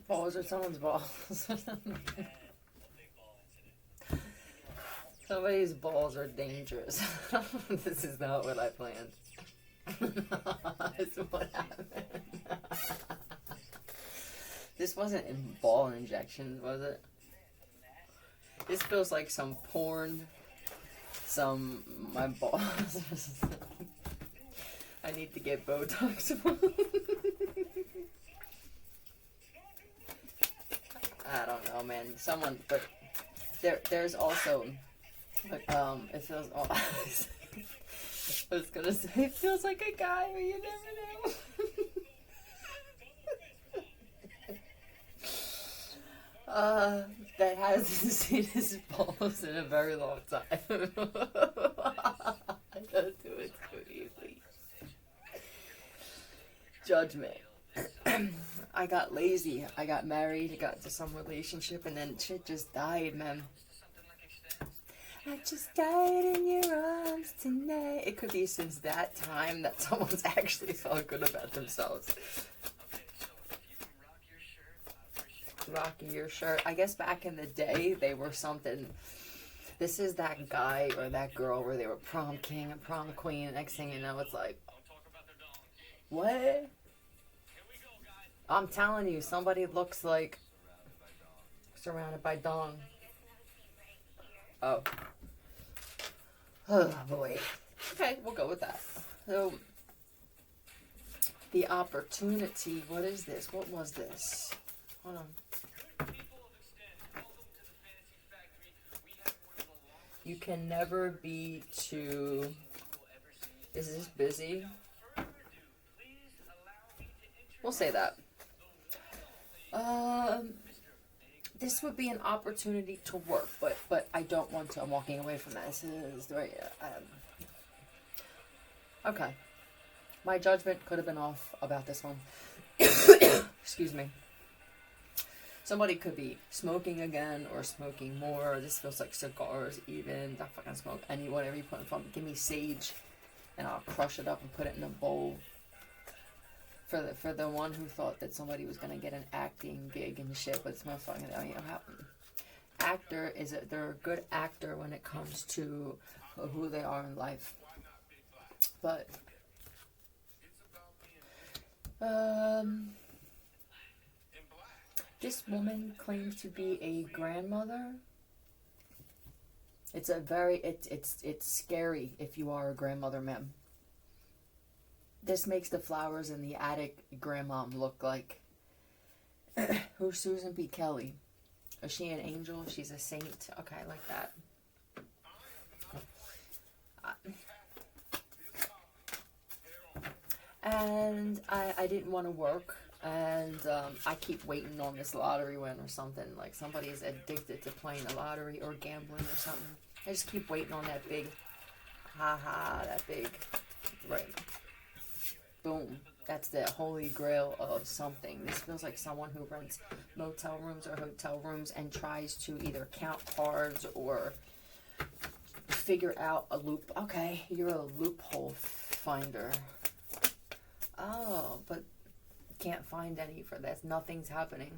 Balls or someone's balls. Somebody's balls are dangerous. This is not what I planned. This is what happened. This wasn't in ball injections, was it? This feels like some porn. My balls. I need to get Botox. I don't know, man. But there's also, but it feels. Oh, I was gonna say it feels like a guy, but you never know. That hasn't seen his balls in a very long time. I don't do it too easily. Judgment. I got lazy. I got married. I got into some relationship, and then shit just died, man. I just died in your arms tonight. It could be since that time that someone's actually felt good about themselves. Rocky your shirt. I guess back in the day, they were something. This is that guy or that girl where they were prom king and prom queen. Next thing you know, it's like, what? I'm telling you, somebody looks like surrounded by dong. Oh. Oh, boy. Okay, we'll go with that. So, the opportunity. What is this? What was this? Hold on. You can never be too... Is this busy? We'll say that. This would be an opportunity to work, but I don't want to. I'm walking away from that. This is right. Okay. My judgment could have been off about this one. Excuse me. Somebody could be smoking again or smoking more. This feels like cigars even. Don't fucking smoke any, whatever you put in front of me. Give me sage and I'll crush it up and put it in a bowl. For the one who thought that somebody was gonna get an acting gig and shit, but it's motherfucking that ain't gonna happen. Actor they're a good actor when it comes to who they are in life. But this woman claims to be a grandmother. It's scary if you are a grandmother, ma'am. This makes the flowers in the attic grandmom look like... Who's Susan B. Kelly? Is she an angel? She's a saint? Okay, I like that. And I didn't want to work. And I keep waiting on this lottery win or something. Like somebody's addicted to playing the lottery or gambling or something. I just keep waiting on that big... that big... Right. Boom. That's the holy grail of something. This feels like someone who rents motel rooms or hotel rooms and tries to either count cards or figure out a loop. Okay, you're a loophole finder. Oh, but can't find any for this. Nothing's happening.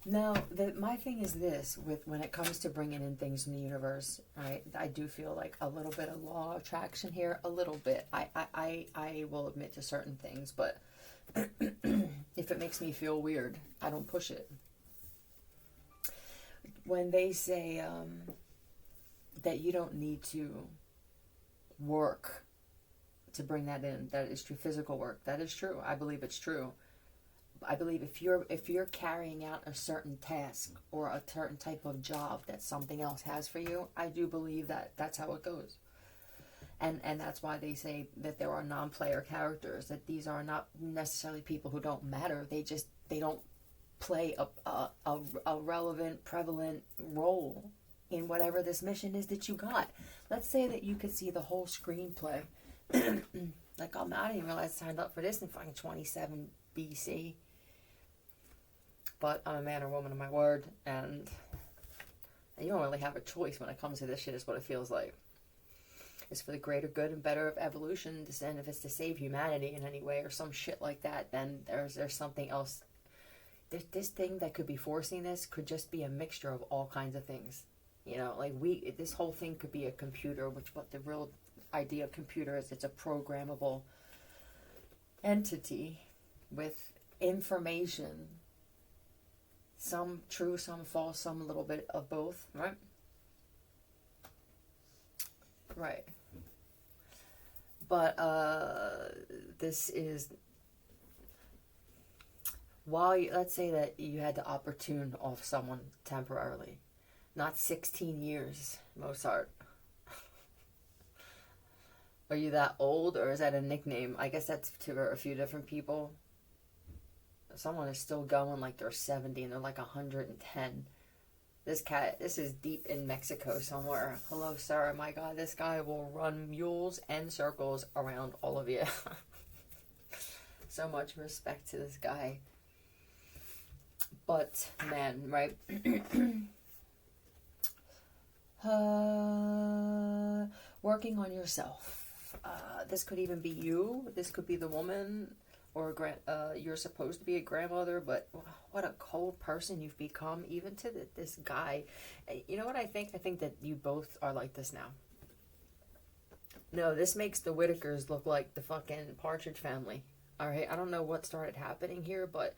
Now, my thing is this, when it comes to bringing in things in the universe, right? I do feel like a little bit of law of attraction here, a little bit. I will admit to certain things, but if it makes me feel weird, I don't push it. When they say that you don't need to work to bring that in, that is true. Physical work, that is true. I believe it's true. I believe if you're carrying out a certain task or a certain type of job that something else has for you, I do believe that that's how it goes. And that's why they say that there are non-player characters, that these are not necessarily people who don't matter. They don't play a relevant, prevalent role in whatever this mission is that you got. Let's say that you could see the whole screenplay. Like, I didn't even realize I signed up for this in fucking 27 BC. But I'm a man or woman of my word, and you don't really have a choice when it comes to this shit, is what it feels like. is for the greater good and better of evolution, and if it's to save humanity in any way or some shit like that, then there's something else. This thing that could be forcing this could just be a mixture of all kinds of things. You know, like this whole thing could be a computer, which what the real idea of computer is, it's a programmable entity with information, some true, some false, some a little bit of both, right? Right. But this is, let's say that you had to opportune off someone temporarily, not 16 years, Mozart. Are you that old, or is that a nickname? I guess that's to a few different people. Someone is still going like they're 70 and they're like 110. This is deep in Mexico somewhere. Hello, sir. My God, this guy will run mules and circles around all of you. So much respect to this guy. But, man, right? Working on yourself. This could even be you. This could be the woman, or you're supposed to be a grandmother, but what a cold person you've become, even to this guy. You know what I think? I think that you both are like this now. No, this makes the Whitakers look like the fucking Partridge Family. Alright, I don't know what started happening here, but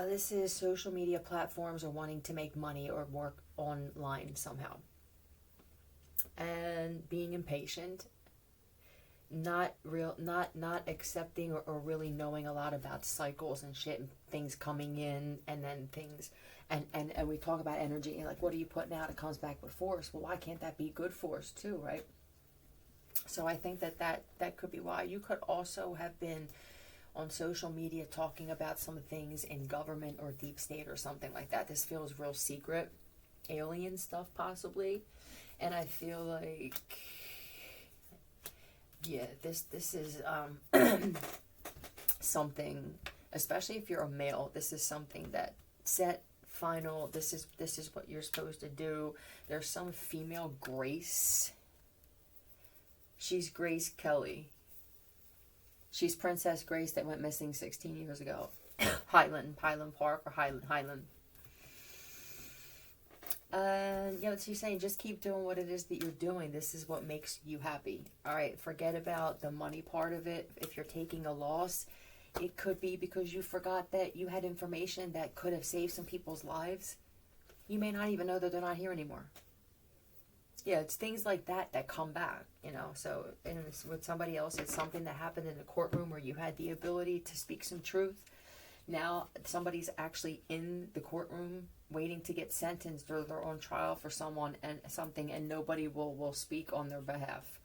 this is social media platforms are wanting to make money or work online somehow. And being impatient, not accepting or really knowing a lot about cycles and shit and things coming in and then things and we talk about energy and like, what are you putting out? It comes back with force. Well, why can't that be good force too, right? So I think that could be why. You could also have been on social media talking about some things in government or deep state or something like that. This feels real secret, alien stuff possibly. And I feel like, yeah, this is something, especially if you're a male, this is something that set, final, this is what you're supposed to do. There's some female Grace. She's Grace Kelly. She's Princess Grace that went missing 16 years ago. Highland Park or Highland. Yeah, what she's saying, just keep doing what it is that you're doing. This is what makes you happy. All right, forget about the money part of it. If you're taking a loss, it could be because you forgot that you had information that could have saved some people's lives. You may not even know that they're not here anymore. Yeah, it's things like that come back, you know. So, and with somebody else, it's something that happened in the courtroom where you had the ability to speak some truth. Now, somebody's actually in the courtroom waiting to get sentenced or they're on trial for someone and something, and nobody will speak on their behalf.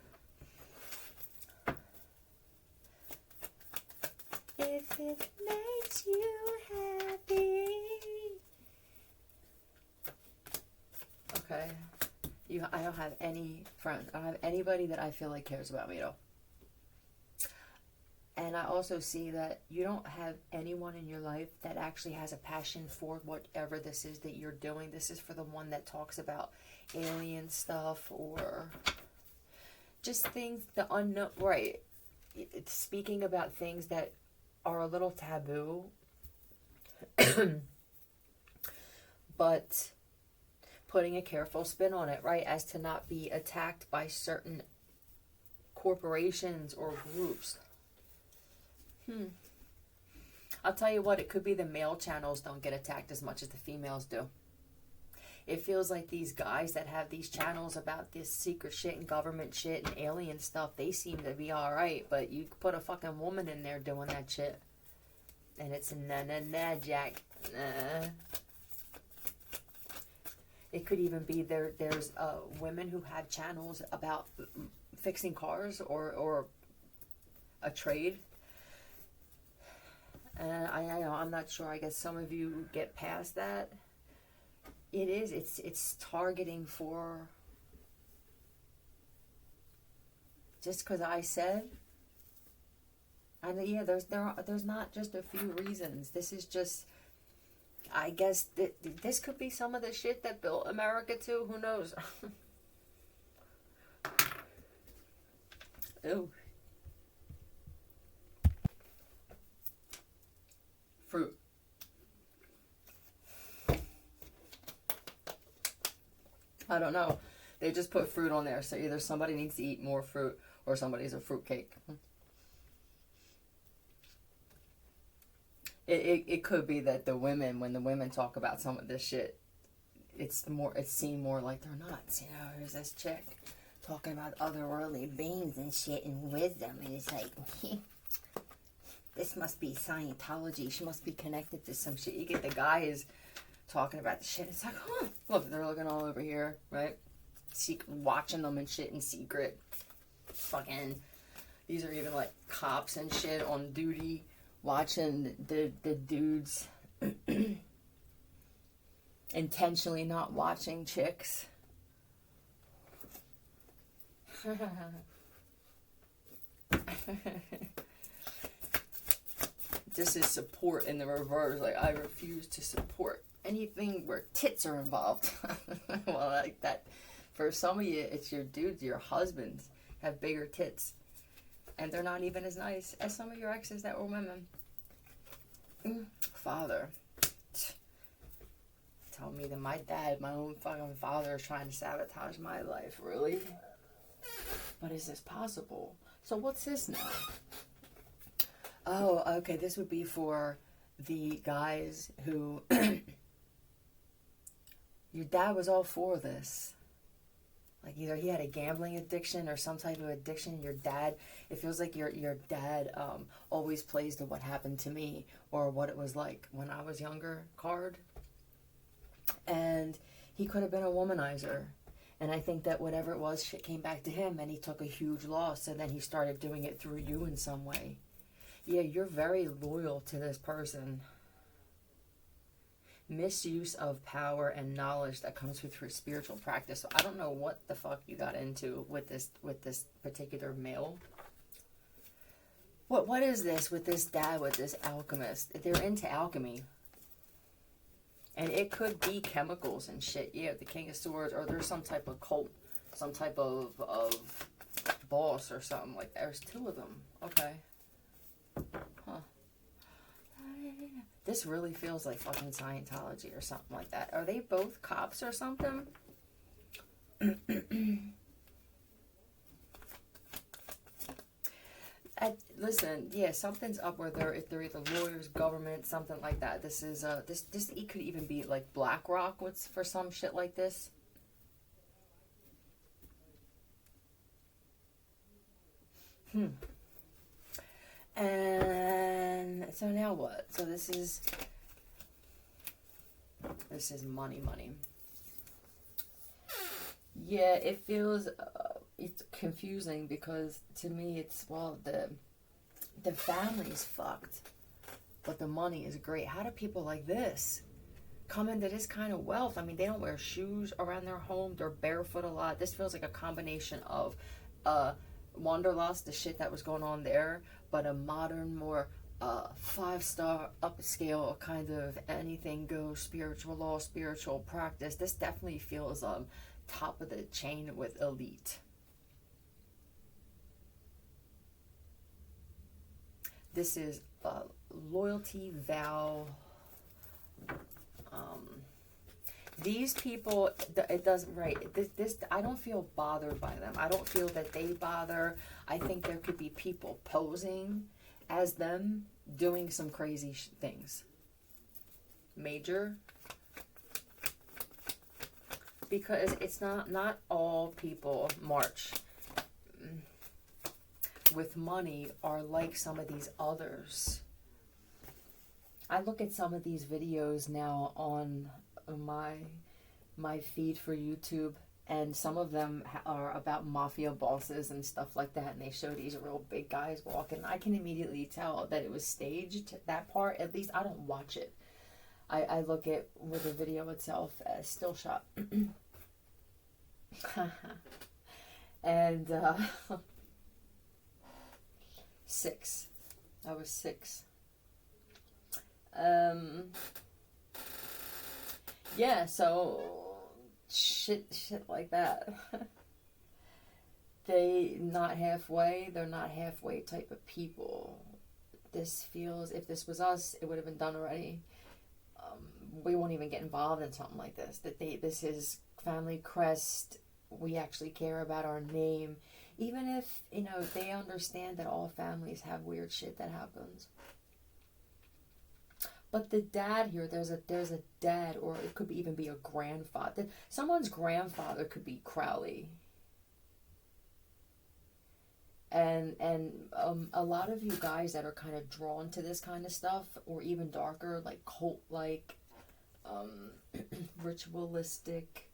If it makes you happy. Okay. I don't have any friends. I don't have anybody that I feel like cares about me at all. And I also see that you don't have anyone in your life that actually has a passion for whatever this is that you're doing. This is for the one that talks about alien stuff or just things, the unknown, right? It's speaking about things that are a little taboo. But putting a careful spin on it, right? As to not be attacked by certain corporations or groups. I'll tell you what, it could be the male channels don't get attacked as much as the females do. It feels like these guys that have these channels about this secret shit and government shit and alien stuff, they seem to be alright, but you put a fucking woman in there doing that shit, and it's nah, Jack. Nah. It could even be there's women who have channels about fixing cars or a trade. And I'm not sure. I guess some of you get past that. It's targeting for. Just because I said. And yeah, there's not just a few reasons. This is just. I guess this could be some of the shit that built America too. Who knows? Ew. Fruit. I don't know. They just put fruit on there, so either somebody needs to eat more fruit or somebody's a fruitcake. It could be that the women, when the women talk about some of this shit, it's seen more like they're nuts. You know, there's this chick talking about otherworldly beings and shit and wisdom, and it's like, this must be Scientology. She must be connected to some shit. You get the guy is talking about the shit. It's like, huh, look, they're looking all over here, right? Watching them and shit in secret. Fucking, these are even like cops and shit on duty, watching the dudes intentionally not watching chicks. This is support in the reverse. Like, I refuse to support anything where tits are involved. Well, like that. For some of you, it's your dudes, your husbands have bigger tits. And they're not even as nice as some of your exes that were women. Father. Tell me that my dad, my own fucking father, is trying to sabotage my life. Really? But is this possible? So what's this now? Oh, okay, this would be for the guys who... Your dad was all for this. Like, either he had a gambling addiction or some type of addiction. Your dad, it feels like your dad always plays the what happened to me or what it was like when I was younger card. And he could have been a womanizer. And I think that whatever it was, shit came back to him and he took a huge loss. And then he started doing it through you in some way. Yeah, you're very loyal to this person. Misuse of power and knowledge that comes through spiritual practice. So I don't know what the fuck you got into with this particular male. What is this with this dad, with this alchemist? They're into alchemy. And it could be chemicals and shit. Yeah, the King of Swords, or there's some type of cult, some type of boss or something like that. There's two of them. Okay. Huh. This really feels like fucking Scientology or something like that. Are they both cops or something? Listen, yeah, something's up where they're either lawyers, government, something like that. This is this it could even be like BlackRock. What's for some shit like this? And so now what? So this is money. Yeah, it feels it's confusing because to me it's, well, the family's fucked, but the money is great. How do people like this come into this kind of wealth? I mean, they don't wear shoes around their home. They're barefoot a lot. This feels like a combination of Wanderlust, the shit that was going on there, but a modern, more 5-star upscale kind of anything goes spiritual law, spiritual practice. This definitely feels top of the chain with elite. This is loyalty vow. These people, it doesn't, right, this I don't feel bothered by them. I don't feel that they bother. I think there could be people posing as them doing some crazy things. Major. Because it's not all people, March, with money are like some of these others. I look at some of these videos now on my feed for YouTube, and some of them are about mafia bosses and stuff like that, and they show these real big guys walking. I can immediately tell that it was staged, that part. At least I don't watch it. I look at with the video itself as still shot. And 6. I was 6. Yeah, so shit like that. They not halfway. They're not halfway type of people. This feels, if this was us, it would have been done already. We won't even get involved in something like this. This is family crest. We actually care about our name, even if they understand that all families have weird shit that happens. But the dad here, there's a dad, or it could even be a grandfather. Someone's grandfather could be Crowley. And a lot of you guys that are kind of drawn to this kind of stuff, or even darker, like cult-like, ritualistic,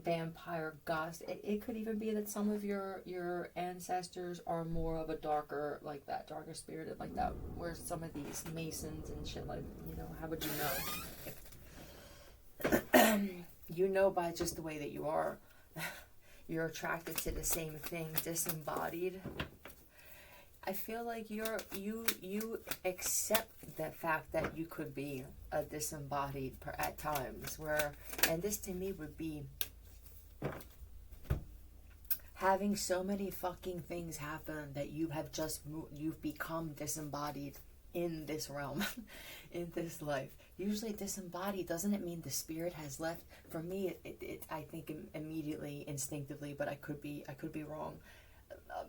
vampire goth. It could even be that some of your ancestors are more of a darker, like that, darker spirited, like that, where some of these masons and shit, like, how would you know? You know by just the way that you are. You're attracted to the same thing, disembodied. I feel like you accept the fact that you could be a disembodied at times, and this to me would be having so many fucking things happen that you've become disembodied in this realm, in this life. Usually disembodied, doesn't it mean the spirit has left? For me, I think immediately, instinctively, but I could be wrong.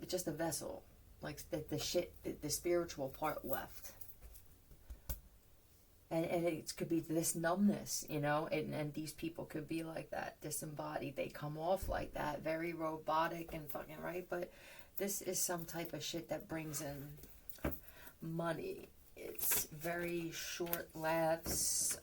Just a vessel, like the spiritual part left. And it could be this numbness, and these people could be like that, disembodied. They come off like that, very robotic and fucking right. But this is some type of shit that brings in money. It's very short laughs.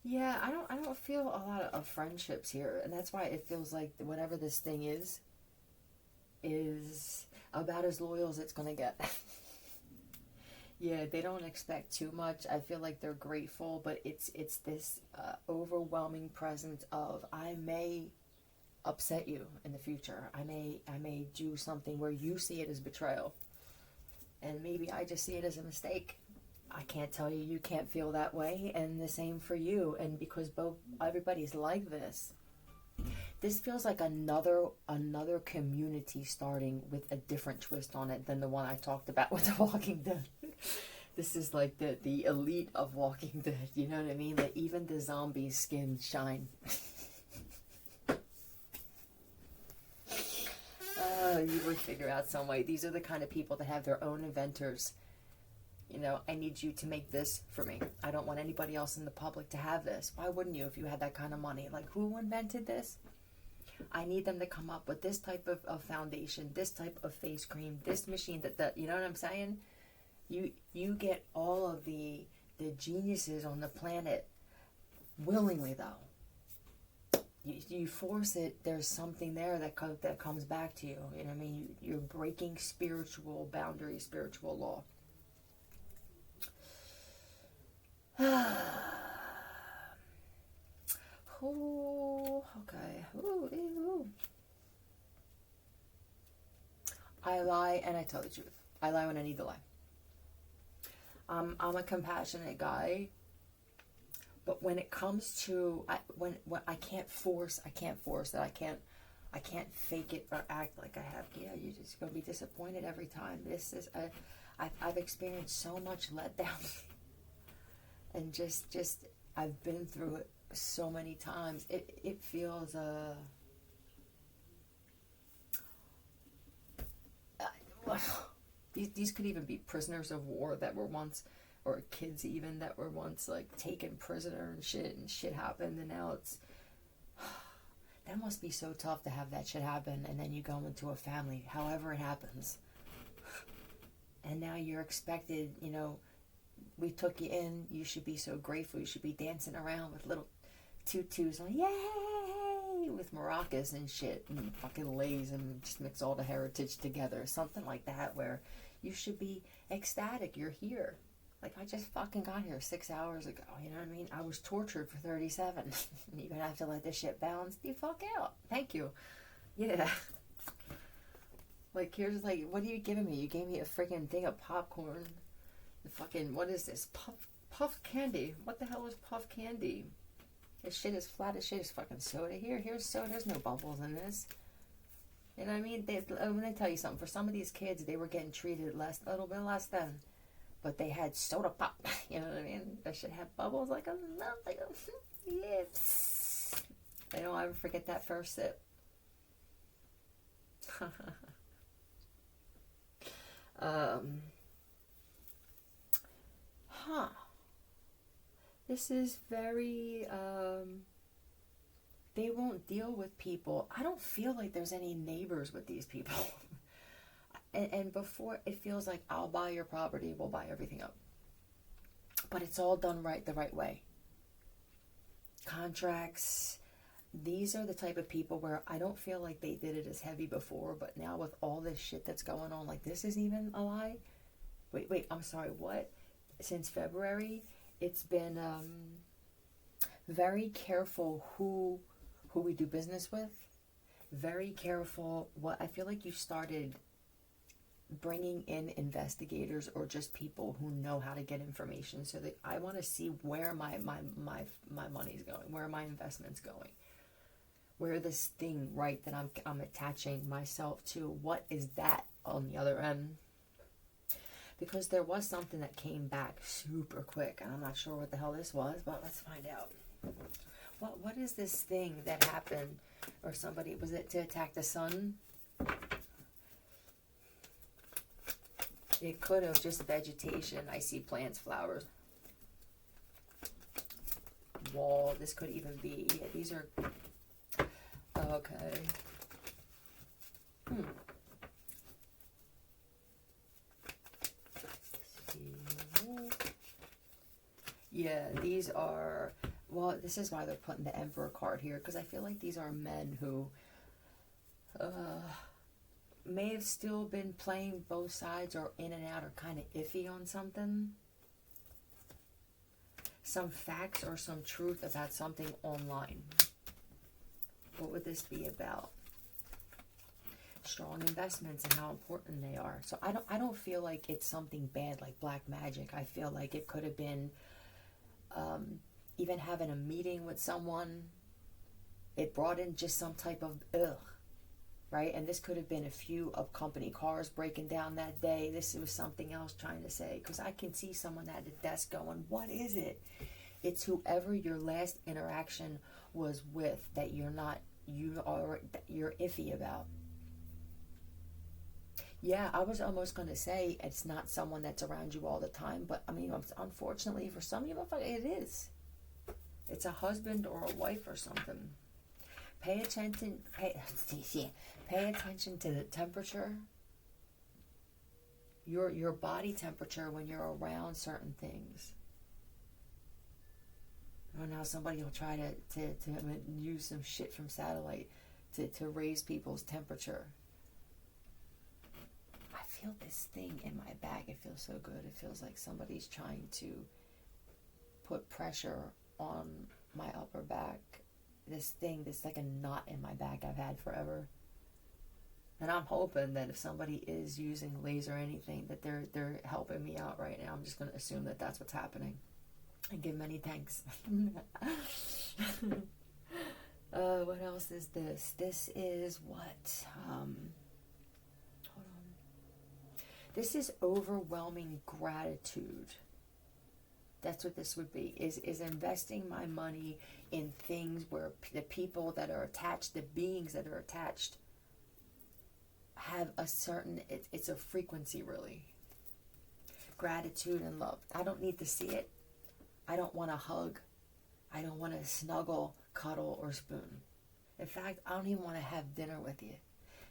Yeah, I don't feel a lot of friendships here, and that's why it feels like whatever this thing is about as loyal as it's gonna get. Yeah, they don't expect too much. I feel like they're grateful, but it's this overwhelming presence of, I may upset you in the future. I may do something where you see it as betrayal, and maybe I just see it as a mistake. I can't tell you you can't feel that way, and the same for you. And because everybody's like this feels like another community starting with a different twist on it than the one I talked about with The Walking Dead. This is like the elite of Walking Dead, you know what I mean? That even the zombies' skin shine. You would figure out some way. These are the kind of people that have their own inventors. I need you to make this for me. I don't want anybody else in the public to have this. Why wouldn't you if you had that kind of money? Like, who invented this? I need them to come up with this type of foundation, this type of face cream, this machine, that you know what I'm saying? You get all of the geniuses on the planet willingly, though. You force it, there's something there that comes back to you. You know what I mean? You're breaking spiritual boundaries, spiritual law. Oh, okay. Ooh. I lie and I tell the truth. I lie when I need to lie. I'm a compassionate guy, but when it comes to when I can't force that. I can't fake it or act like I have. Yeah, you're just gonna be disappointed every time. This is I've experienced so much letdown. And just I've been through it so many times. It feels these could even be prisoners of war that were once, or kids even that were once like taken prisoner and shit happened, and now it's that must be so tough to have that shit happen, and then you go into a family, however it happens, and now you're expected, we took you in, you should be so grateful, you should be dancing around with little tutus on, yay, with maracas and shit, and fucking lays, and just mix all the heritage together, something like that, where you should be ecstatic, you're here. Like, I just fucking got here 6 hours ago, you know what I mean? I was tortured for 37, and you're gonna have to let this shit balance the fuck out. Thank you. Yeah. Like, here's, like, what are you giving me? You gave me a freaking thing of popcorn. The fucking, what is this? Puff candy. What the hell is puff candy? This shit is flat as shit. Is fucking soda here. Here's soda. There's no bubbles in this. You know what I mean? When they tell you something, for some of these kids, they were getting treated a little bit less than, but they had soda pop. You know what I mean? That shit had bubbles like a yeah. They don't ever forget that first sip. This is very, they won't deal with people. I don't feel like there's any neighbors with these people. and before, it feels like, I'll buy your property, we'll buy everything up. But it's all done the right way. Contracts. These are the type of people where I don't feel like they did it as heavy before, but now with all this shit that's going on, like, this is even a lie. Wait, I'm sorry, what? Since February, it's been very careful who we do business with. Very careful what, I feel like you started bringing in investigators or just people who know how to get information, so that I want to see where my money's going, where my investment's going, where this thing, right, that I'm attaching myself to, what is that on the other end? Because there was something that came back super quick, and I'm not sure what the hell this was, but let's find out. What is this thing that happened? Or somebody, was it to attack the sun? It could have just vegetation. I see plants, flowers. Wall. This could even be. Yeah, these are. Okay. Yeah, these are. Well, this is why they're putting the Emperor card here, because I feel like these are men who may have still been playing both sides, or in and out, or kind of iffy on something. Some facts or some truth about something online. What would this be about? Strong investments and how important they are. So I don't feel like it's something bad like black magic. I feel like it could have been even having a meeting with someone. It brought in just some type of right? And this could have been a few of company cars breaking down that day. This was something else trying to say, because I can see someone at the desk going, what is it? It's whoever your last interaction was with that you're iffy about. Yeah, I was almost going to say it's not someone that's around you all the time, but I mean, unfortunately for some of you, it is. It's a husband or a wife or something. Pay attention to the temperature, your body temperature when you're around certain things. Or now somebody will try to use some shit from satellite to raise people's temperature. I feel this thing in my back. It feels so good. It feels like somebody's trying to put pressure on my upper back. This like a knot in my back I've had forever. And I'm hoping that if somebody is using laser or anything, that they're helping me out right now. I'm just going to assume that that's what's happening. And give many thanks. What else is this? This is what? Hold on. This is overwhelming gratitude. That's what this would be, is investing my money in things where the people that are attached, the beings that are attached, have a certain, it's a frequency, really. Gratitude and love. I don't need to see it. I don't want to hug. I don't want to snuggle, cuddle, or spoon. In fact, I don't even want to have dinner with you.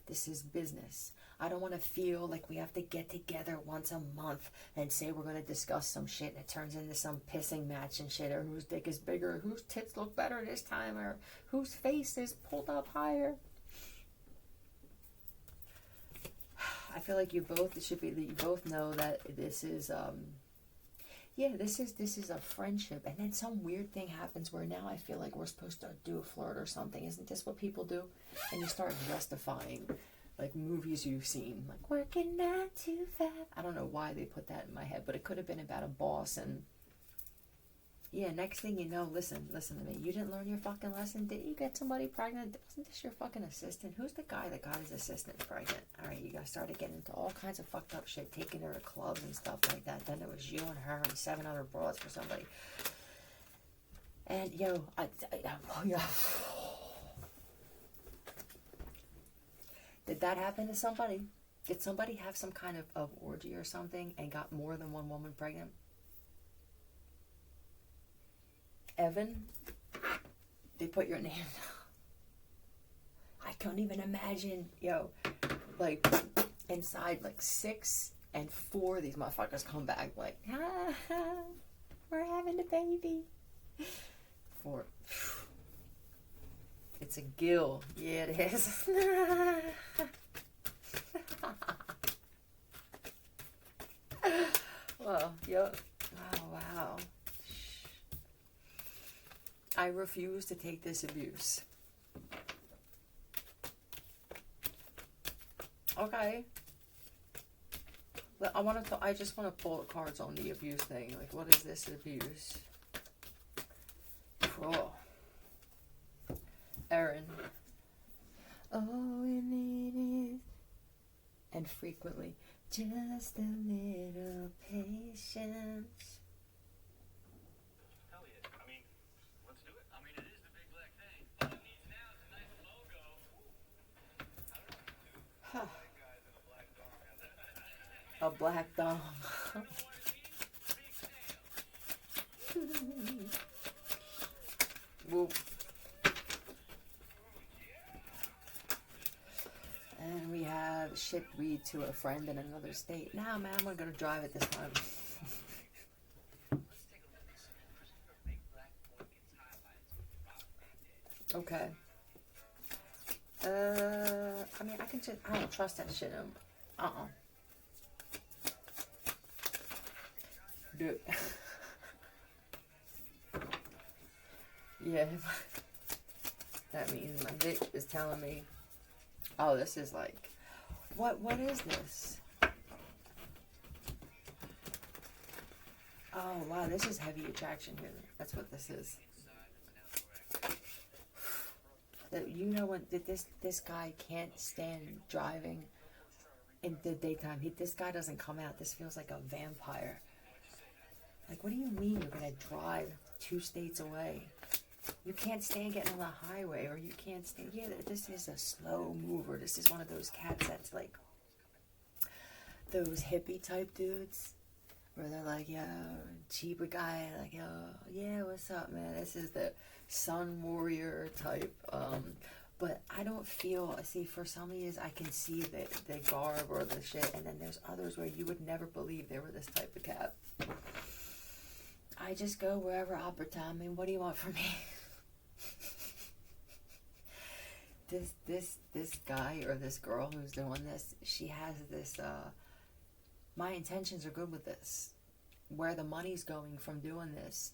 This is business. I don't want to feel like we have to get together once a month and say we're going to discuss some shit, and it turns into some pissing match and shit, or whose dick is bigger, whose tits look better this time, or whose face is pulled up higher. I feel like you both know that this is this is a friendship, and then some weird thing happens where now I feel like we're supposed to do a flirt or something. Isn't this what people do? And you start justifying like movies you've seen, like working 9 to 5. I don't know why they put that in my head, but it could have been about a boss. And yeah, next thing you know, listen to me. You didn't learn your fucking lesson. Did you get somebody pregnant? Wasn't this your fucking assistant? Who's the guy that got his assistant pregnant? All right, you guys started getting into all kinds of fucked up shit, taking her to clubs and stuff like that. Then it was you and her and 7 other broads for somebody. And yo, did that happen to somebody? Did somebody have some kind of orgy or something and got more than one woman pregnant? Evan, they put your name down. I can't even imagine, yo, like, inside, like, 6 and 4 these motherfuckers come back, like, we're having a baby. 4. It's a gill. Yeah, it is. Well, yep. Oh, wow. I refuse to take this abuse. Okay. But I just want to pull the cards on the abuse thing. Like, what is this abuse? Oh. Erin. All we need is, and frequently, just a little patience. A black dog. Whoop. And we have shipped weed to a friend in another state. Nah, man, I'm gonna drive it this time. Okay. I mean, I don't trust that shit. Dude. Yeah. That means my dick is telling me, oh, this is like, what is this? Oh, wow, this is heavy attraction here. That's what this is. You know what, this guy can't stand driving in the daytime. This guy doesn't come out. This feels like a vampire. Like, what do you mean you're going to drive 2 states away? You can't stand getting on the highway, or you can't stand... Yeah, this is a slow mover. This is one of those cats that's like... those hippie type dudes. Where they're like, yo, cheaper guy. Like, yo, yeah, what's up, man? This is the sun warrior type. But I don't feel... See, for some of you, I can see the garb or the shit. And then there's others where you would never believe they were this type of cat. I just go wherever opera time. I mean, what do you want from me? This guy or this girl who's doing this, she has this, my intentions are good with this. Where the money's going from doing this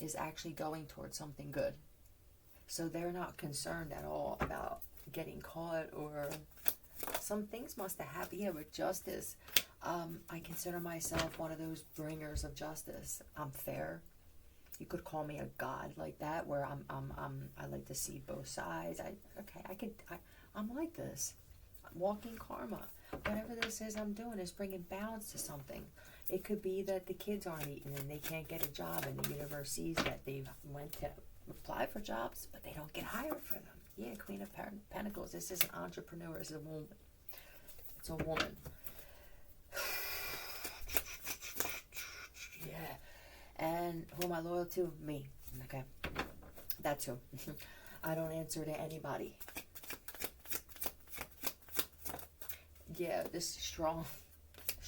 is actually going towards something good. So they're not concerned at all about getting caught, or some things must have happened. Yeah, with justice. I consider myself one of those bringers of justice. I'm fair. You could call me a god like that, where I like to see both sides. I'm like this. I'm walking karma. Whatever this is I'm doing is bringing balance to something. It could be that the kids aren't eating and they can't get a job, and the universe sees that they've went to apply for jobs, but they don't get hired for them. Yeah, Queen of Pentacles. This is an entrepreneur. This is a woman. It's a woman. Yeah. And who am I loyal to? Me. Okay. That's who. I don't answer to anybody. Yeah, this strong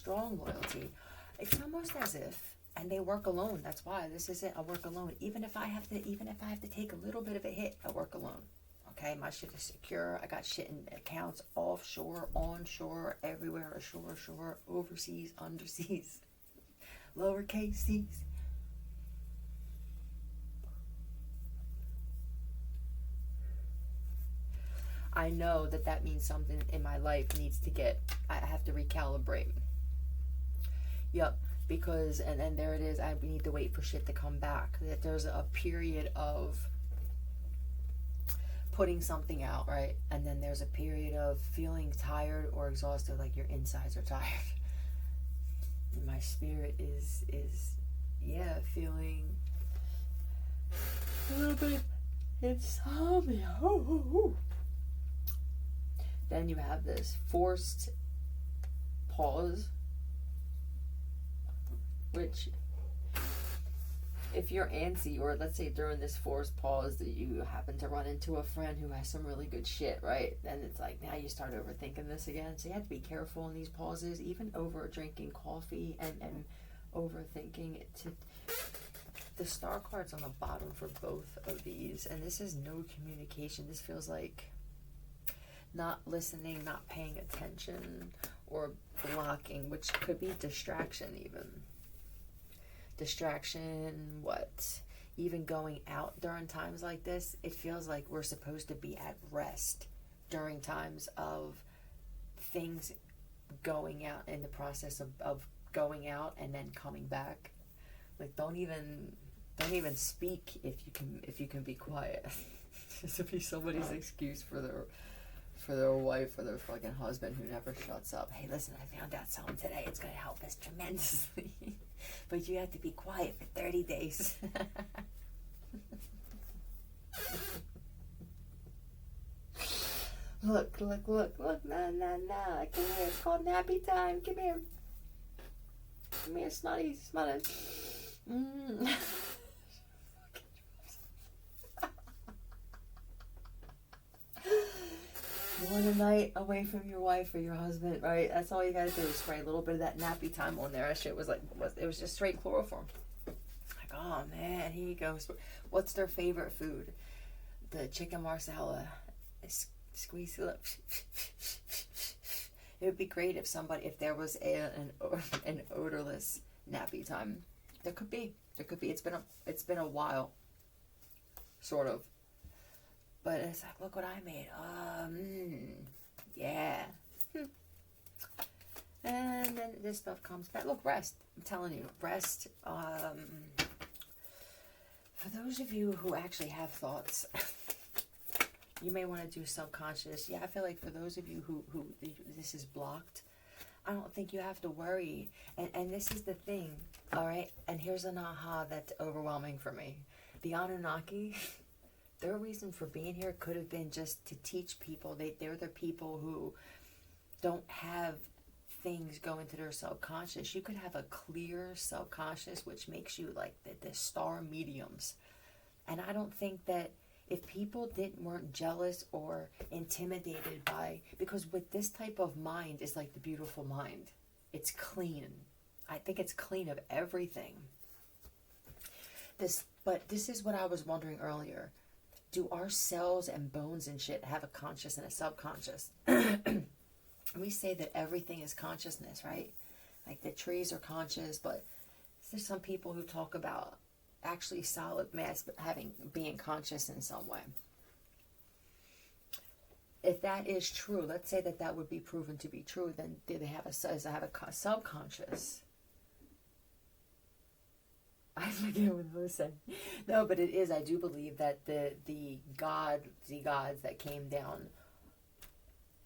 loyalty. It's almost as if, and they work alone. That's why this is it. I work alone. Even if I have to take a little bit of a hit, I work alone. Okay, my shit is secure. I got shit in accounts offshore, onshore, everywhere, ashore, shore, overseas, underseas, lowercase c's. I know that that means something in my life needs to get, I have to recalibrate. Yep, because, and then there it is, I need to wait for shit to come back. That there's a period of putting something out, right? And then there's a period of feeling tired or exhausted, like your insides are tired. And my spirit is yeah, feeling a little bit insomnia. Then you have this forced pause, which, if you're antsy, or let's say during this forced pause that you happen to run into a friend who has some really good shit, right? Then it's like, now you start overthinking this again. So you have to be careful in these pauses, even over drinking coffee and overthinking it. The star card's on the bottom for both of these, and this is no communication. This feels like not listening, not paying attention, or blocking, which could be distraction even. Distraction, what? Even going out during times like this, it feels like we're supposed to be at rest during times of things going out, in the process of going out and then coming back. Like, don't even speak if you can be quiet. This would be somebody's excuse for their wife or their fucking husband who never shuts up. Hey, listen, I found out something today. It's going to help us tremendously. But you have to be quiet for 30 days. Look. No. Come here. It's called nappy time. Come here. Come here, snotty. One a night away from your wife or your husband, right? That's all you gotta do is spray a little bit of that nappy time on there. That shit was it was just straight chloroform. Like, oh man, here you go. What's their favorite food? The chicken marsala. Squeeze it up. It would be great if there was an odorless nappy time. There could be. It's been a while, sort of. But it's like, look what I made. Yeah. And then this stuff comes back. Look, rest. I'm telling you, rest. For those of you who actually have thoughts, you may want to do subconscious. Yeah, I feel like for those of you who this is blocked, I don't think you have to worry. And this is the thing, all right? And here's an aha that's overwhelming for me. The Anunnaki, their reason for being here could have been just to teach people. They're the people who don't have things go into their subconscious. You could have a clear subconscious, which makes you like the star mediums. And I don't think that if people weren't jealous or intimidated by, because with this type of mind is like the beautiful mind. It's clean. I think it's clean of everything. But this is what I was wondering earlier. Do our cells and bones and shit have a conscious and a subconscious? We say that everything is consciousness, right? Like the trees are conscious, but there's some people who talk about actually solid mass being conscious in some way. If that is true, let's say that would be proven to be true, then do they have a subconscious? I forget what I was saying. No, but it is. I do believe that the gods that came down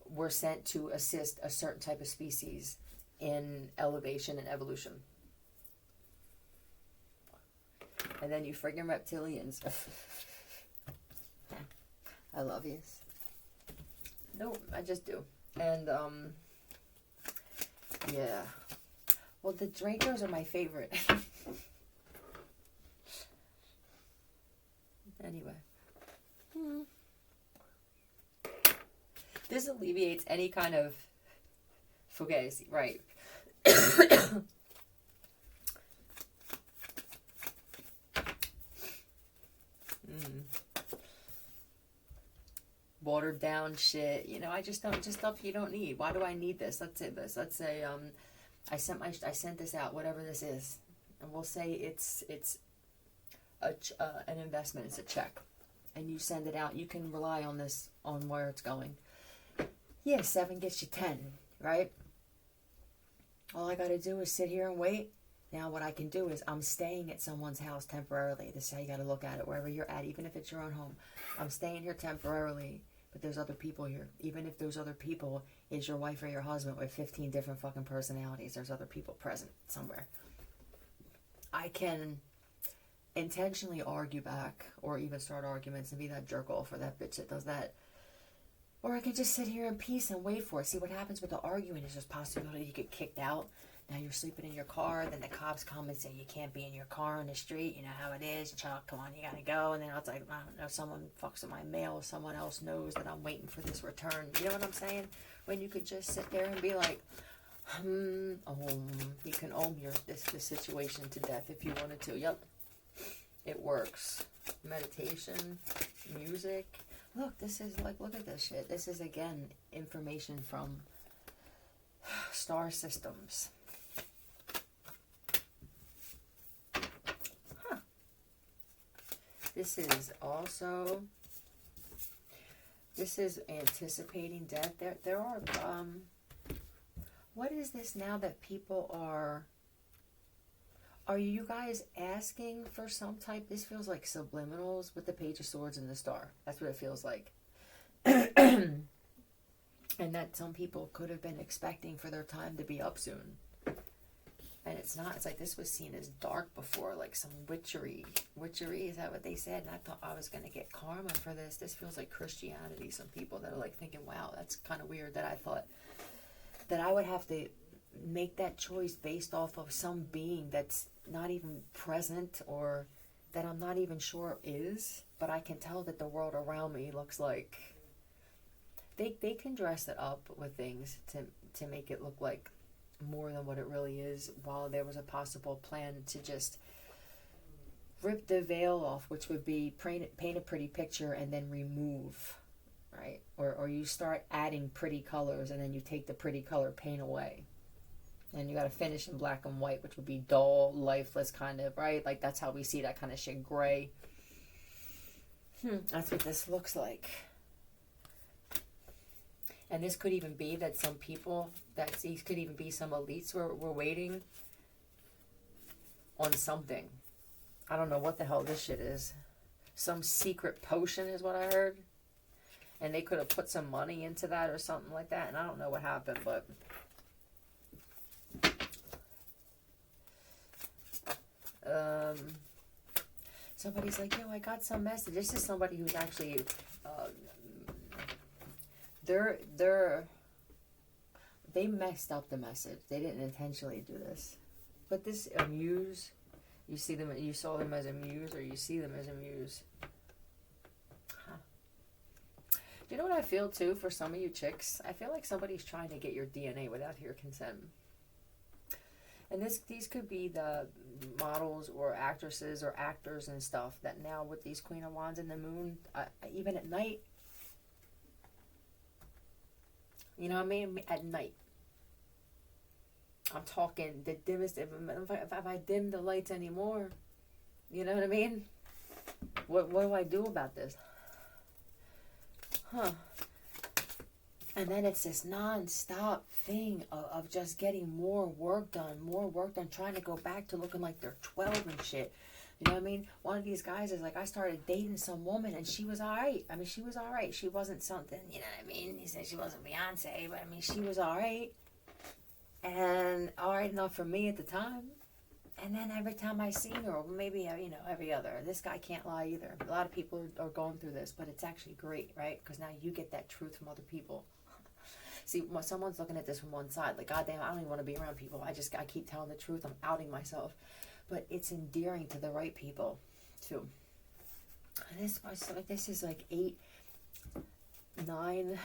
were sent to assist a certain type of species in elevation and evolution. And then you friggin' reptilians. I love you. No, I just do. And, yeah. Well, the Dracos are my favorite. Anyway. This alleviates any kind of fugazi, right? Watered down shit, I just stuff you don't need. Why do I need this? Let's say I sent this out, whatever this is, and we'll say it's an investment, it's a check. and you send it out, you can rely on this, on where it's going. Yeah, 7 gets you 10, right? All I got to do is sit here and wait. Now what I can do is I'm staying at someone's house temporarily. This is how you got to look at it, wherever you're at, even if it's your own home. I'm staying here temporarily, but there's other people here. Even if those other people is your wife or your husband with 15 different fucking personalities, there's other people present somewhere. I can intentionally argue back, or even start arguments and be that jerk off or that bitch that does that. Or I could just sit here in peace and wait for it. See what happens with the arguing is there's possibility you get kicked out. Now you're sleeping in your car, then the cops come and say you can't be in your car on the street. You know how it is, Chuck, come on, you gotta go. And then it's like, I don't know, someone fucks with my mail, someone else knows that I'm waiting for this return. You know what I'm saying? When you could just sit there and be like, you can own this situation to death if you wanted to. Yep, it works. Meditation, music. Look, this is like, look at this shit. This is, again, information from star systems. Huh. This is also, this is anticipating death. There are, what is this now that people are you guys asking for some type? This feels like subliminals with the Page of Swords and the Star. That's what it feels like. And that some people could have been expecting for their time to be up soon. And it's not. It's like this was seen as dark before, like some witchery. Witchery, is that what they said? And I thought I was going to get karma for this. This feels like Christianity. Some people that are like thinking, wow, that's kind of weird that I thought that I would have to make that choice based off of some being that's not even present, or that I'm not even sure is, but I can tell that the world around me looks like they can dress it up with things to make it look like more than what it really is, while there was a possible plan to just rip the veil off, which would be paint a pretty picture and then remove, right? Or you start adding pretty colors and then you take the pretty color paint away. And you got to finish in black and white, which would be dull, lifeless kind of, right? Like, that's how we see that kind of shit, gray. That's what this looks like. And this could even be that some people, these could even be some elites were waiting on something. I don't know what the hell this shit is. Some secret potion is what I heard. And they could have put some money into that or something like that. And I don't know what happened, but... somebody's like, yo, I got some message. This is somebody who's actually, they messed up the message. They didn't intentionally do this. But this, a muse, you saw them as a muse, or you see them as a muse. Huh. Do you know what I feel too for some of you chicks? I feel like somebody's trying to get your DNA without your consent. And these could be the models or actresses or actors and stuff that now with these Queen of Wands and the Moon, even at night, you know what I mean? At night. I'm talking the dimmest, if I dim the lights anymore, you know what I mean? What do I do about this? Huh. And then it's this non-stop thing of just getting more work done, trying to go back to looking like they're 12 and shit. You know what I mean? One of these guys is like, I started dating some woman and she was alright. I mean, she was alright. She wasn't something, you know what I mean? He said she wasn't Beyonce, but I mean, she was alright. And alright enough for me at the time. And then every time I seen her, or maybe, you know, every other, this guy can't lie either. A lot of people are going through this, but it's actually great, right? Because now you get that truth from other people. See, when someone's looking at this from one side, like, goddamn, I don't even want to be around people. I keep telling the truth. I'm outing myself. But it's endearing to the right people, too. This is like 8, 9.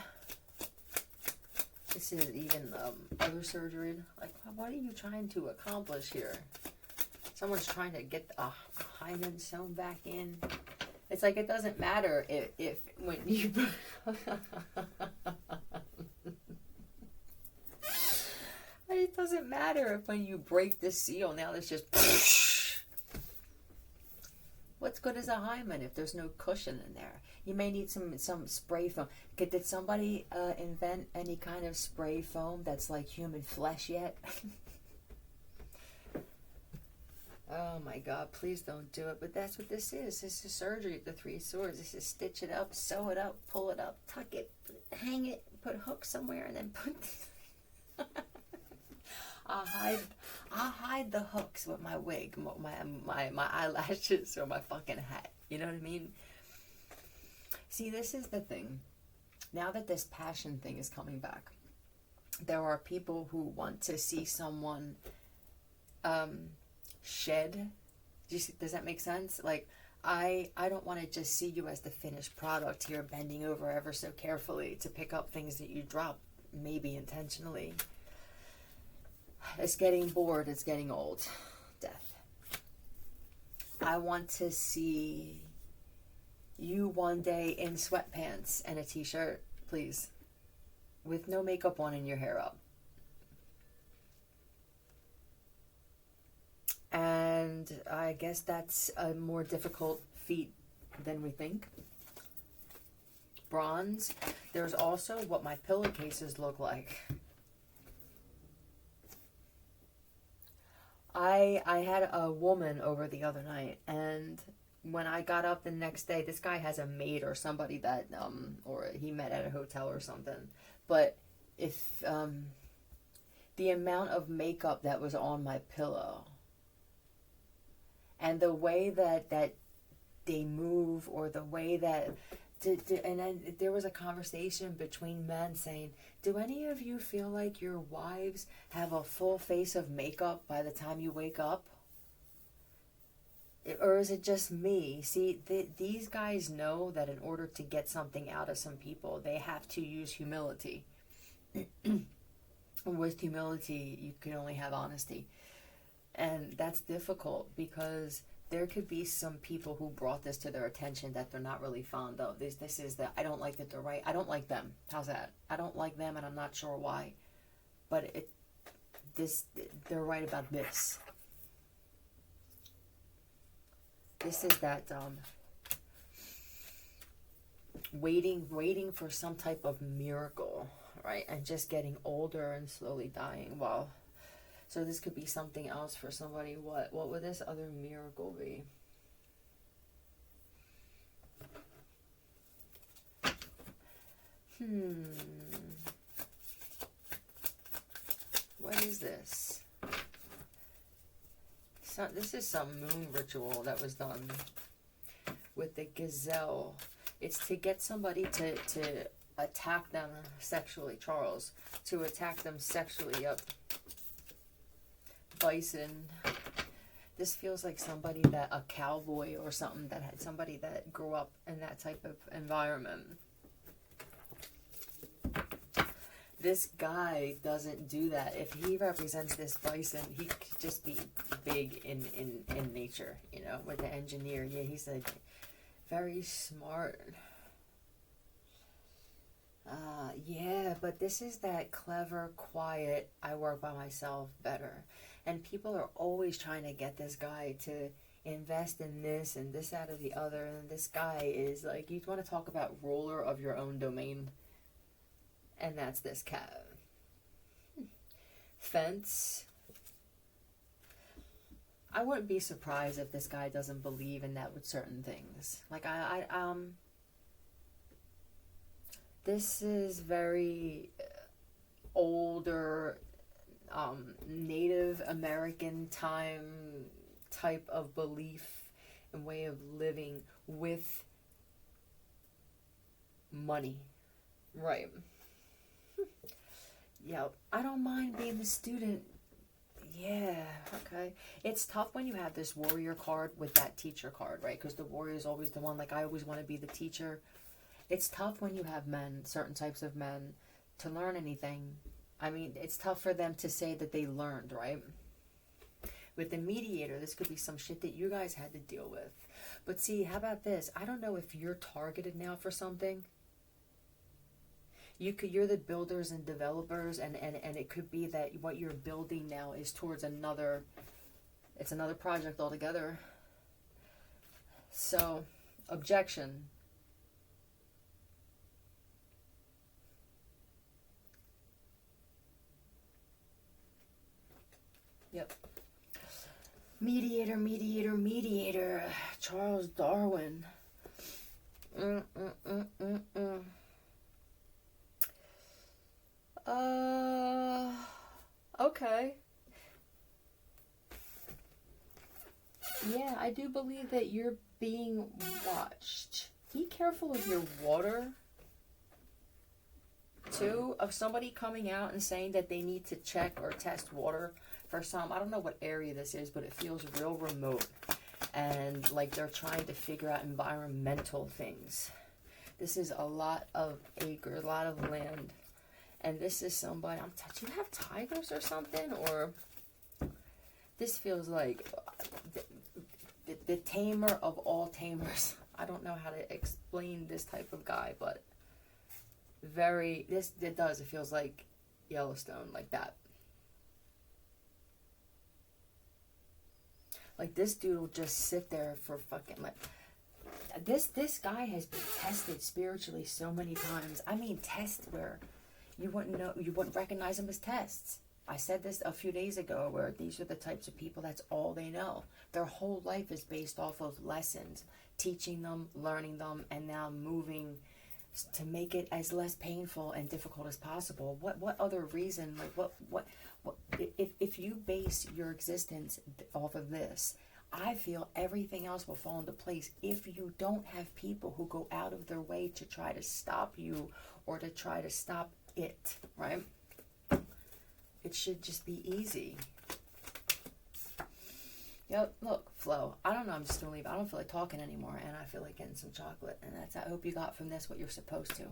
This is even other surgery. Like, what are you trying to accomplish here? Someone's trying to get a hymen sewn back in. It's like, it doesn't matter if when you... It doesn't matter if when you break the seal, now it's just... What's good as a hymen if there's no cushion in there? You may need some spray foam. Did somebody invent any kind of spray foam that's like human flesh yet? Oh my God, please don't do it. But that's what this is. This is surgery of the three swords. This is stitch it up, sew it up, pull it up, tuck it, hang it, put hooks somewhere, and then put... I'll hide the hooks with my wig, my eyelashes, or my fucking hat. You know what I mean? See, this is the thing. Now that this passion thing is coming back, there are people who want to see someone shed. Does that make sense? Like, I don't want to just see you as the finished product here, bending over ever so carefully to pick up things that you drop, maybe intentionally. It's getting bored. It's getting old. Death. I want to see you one day in sweatpants and a t-shirt, please, with no makeup on and your hair up. And I guess that's a more difficult feat than we think. Bronze. There's also what my pillowcases look like. I had a woman over the other night, and when I got up the next day, this guy has a maid or somebody that, or he met at a hotel or something. But if, the amount of makeup that was on my pillow, and the way that they move, or the way that, and then there was a conversation between men saying, do any of you feel like your wives have a full face of makeup by the time you wake up? Or is it just me? See, these guys know that in order to get something out of some people, they have to use humility. With humility, you can only have honesty. And that's difficult because there could be some people who brought this to their attention that they're not really fond of. This is the, I don't like that they're right. I don't like them. How's that? I don't like them, and I'm not sure why. But they're right about this. This is that waiting for some type of miracle, right? And just getting older and slowly dying. Well, so this could be something else for somebody. What would this other miracle be? What is this? So this is some moon ritual that was done with the gazelle. It's to get somebody to attack them sexually, Charles. To attack them sexually. Yep. Bison. This feels like somebody that, a cowboy or something, that had somebody that grew up in that type of environment. This guy doesn't do that. If he represents this bison, he could just be big in nature, you know, with the engineer. Yeah, he's like very smart. Yeah, but this is that clever, quiet, I work by myself better. And people are always trying to get this guy to invest in this and this, that, or the other. And this guy is like, you want to talk about ruler of your own domain. And that's this cat. Fence. I wouldn't be surprised if this guy doesn't believe in that with certain things. Like, this is very older, Native American type of belief and way of living with money. Right. Yeah, I don't mind being the student. Yeah, okay. It's tough when you have this warrior card with that teacher card, right? Because the warrior is always the one, like, I always want to be the teacher. It's tough when you have men, certain types of men, to learn anything. I mean, it's tough for them to say that they learned, right? With the mediator, this could be some shit that you guys had to deal with. But see, how about this? I don't know if you're targeted now for something. You're the builders and developers, and it could be that what you're building now is towards another project altogether. So, objection. Yep. Mediator, mediator, mediator. Charles Darwin. Okay. Yeah, I do believe that you're being watched. Be careful of your water, too, of somebody coming out and saying that they need to check or test water for some, I don't know what area this is, but it feels real remote. And like they're trying to figure out environmental things. This is a lot of acre, a lot of land. And this is somebody, do you have tigers or something? Or this feels like the tamer of all tamers. I don't know how to explain this type of guy, but it feels like Yellowstone, like that. Like this dude will just sit there for fucking like this guy has been tested spiritually so many times. I mean tests where you wouldn't recognize them as tests. I said this a few days ago where these are the types of people that's all they know. Their whole life is based off of lessons, teaching them, learning them, and now moving to make it as less painful and difficult as possible. What other reason, like what if you base your existence off of this, I feel everything else will fall into place if you don't have people who go out of their way to try to stop you or to try to stop it, right? It should just be easy. Yep, look, Flo, I don't know, I'm just gonna leave. I don't feel like talking anymore, and I feel like getting some chocolate, and I hope you got from this what you're supposed to.